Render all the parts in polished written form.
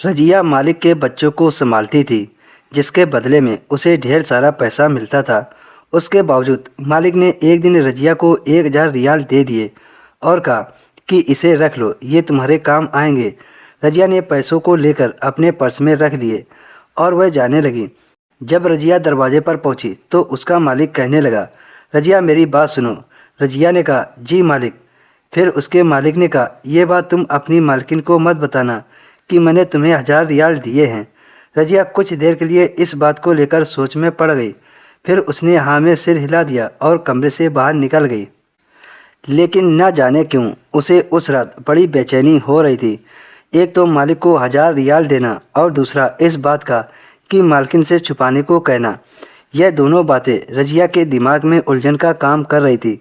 रजिया मालिक के बच्चों को संभालती थी, जिसके बदले में उसे ढेर सारा पैसा मिलता था। उसके बावजूद मालिक ने एक दिन रजिया को 1000 रियाल दे दिए और कहा कि इसे रख लो, ये तुम्हारे काम आएंगे। रजिया ने पैसों को लेकर अपने पर्स में रख लिए और वह जाने लगी। जब रजिया दरवाजे पर पहुंची तो उसका मालिक कहने लगा, रजिया मेरी बात सुनो। रजिया ने कहा, जी मालिक। फिर उसके मालिक ने कहा, ये बात तुम अपनी मालकिन को मत बताना कि मैंने तुम्हें 1000 रियाल दिए हैं। रजिया कुछ देर के लिए इस बात को लेकर सोच में पड़ गई। फिर उसने हाँ में सिर हिला दिया और कमरे से बाहर निकल गई। लेकिन न जाने क्यों उसे उस रात बड़ी बेचैनी हो रही थी। एक तो मालिक को 1000 रियाल देना और दूसरा इस बात का कि मालकिन से छुपाने को कहना। यह दोनों बातें रजिया के दिमाग में उलझन का काम कर रही थी।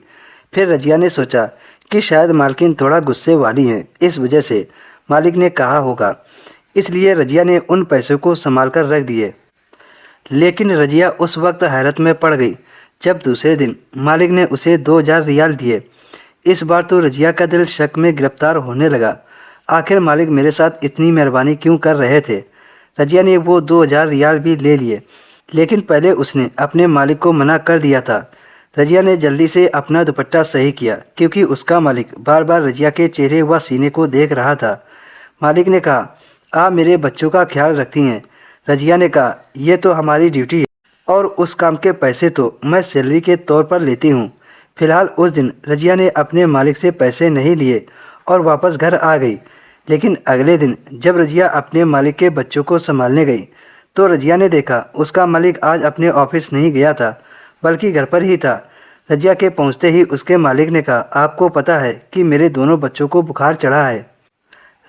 फिर रजिया ने सोचा कि शायद मालकिन थोड़ा गुस्से वाली हैं, इस वजह से मालिक ने कहा होगा। इसलिए रजिया ने उन पैसों को संभाल कर रख दिए। लेकिन रजिया उस वक्त हैरत में पड़ गई जब दूसरे दिन मालिक ने उसे 2000 रियाल दिए। इस बार तो रजिया का दिल शक में गिरफ्तार होने लगा। आखिर मालिक मेरे साथ इतनी मेहरबानी क्यों कर रहे थे। रजिया ने वो 2000 रियाल भी ले लिए, लेकिन पहले उसने अपने मालिक को मना कर दिया था। रजिया ने जल्दी से अपना दुपट्टा सही किया क्योंकि उसका मालिक बार बार रजिया के चेहरे व सीने को देख रहा था। मालिक ने कहा, आप मेरे बच्चों का ख्याल रखती हैं। रजिया ने कहा, यह तो हमारी ड्यूटी है और उस काम के पैसे तो मैं सैलरी के तौर पर लेती हूँ। फिलहाल उस दिन रजिया ने अपने मालिक से पैसे नहीं लिए और वापस घर आ गई। लेकिन अगले दिन जब रजिया अपने मालिक के बच्चों को संभालने गई तो रजिया ने देखा उसका मालिक आज अपने ऑफिस नहीं गया था, बल्कि घर पर ही था। रजिया के पहुंचते ही उसके मालिक ने कहा, आपको पता है कि मेरे दोनों बच्चों को बुखार चढ़ा है।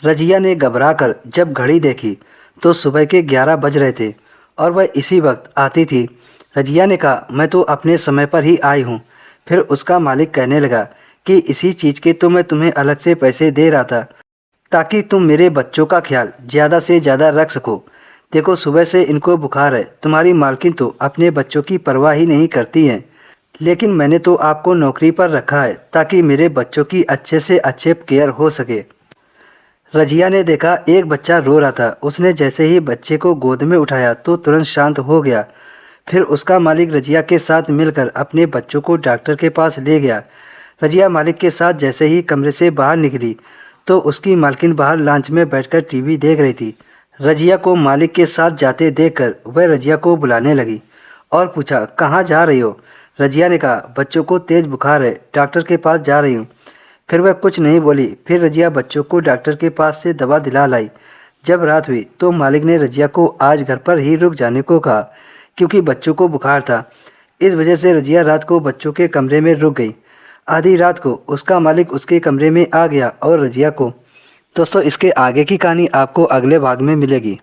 रजिया ने घबराकर जब घड़ी देखी तो सुबह के 11 बज रहे थे और वह इसी वक्त आती थी। रजिया ने कहा, मैं तो अपने समय पर ही आई हूँ। फिर उसका मालिक कहने लगा कि इसी चीज़ के तो मैं तुम्हें अलग से पैसे दे रहा था ताकि तुम मेरे बच्चों का ख्याल ज़्यादा से ज़्यादा रख सको। देखो सुबह से इनको बुखार है। तुम्हारी मालकिन तो अपने बच्चों की परवाह ही नहीं करती है, लेकिन मैंने तो आपको नौकरी पर रखा है ताकि मेरे बच्चों की अच्छे से अच्छे केयर हो सके। रजिया ने देखा एक बच्चा रो रहा था। उसने जैसे ही बच्चे को गोद में उठाया तो तुरंत शांत हो गया। फिर उसका मालिक रजिया के साथ मिलकर अपने बच्चों को डॉक्टर के पास ले गया। रजिया मालिक के साथ जैसे ही कमरे से बाहर निकली तो उसकी मालकिन बाहर लॉन्च में बैठकर टीवी देख रही थी। रजिया को मालिक के साथ जाते देखकर वह रजिया को बुलाने लगी और पूछा, कहाँ जा रही हो। रजिया ने कहा, बच्चों को तेज़ बुखार है, डॉक्टर के पास जा रही हूँ। फिर वह कुछ नहीं बोली। फिर रजिया बच्चों को डॉक्टर के पास से दवा दिला लाई। जब रात हुई तो मालिक ने रजिया को आज घर पर ही रुक जाने को कहा क्योंकि बच्चों को बुखार था। इस वजह से रजिया रात को बच्चों के कमरे में रुक गई। आधी रात को उसका मालिक उसके कमरे में आ गया और रजिया को। दोस्तों, इसके आगे की कहानी आपको अगले भाग में मिलेगी।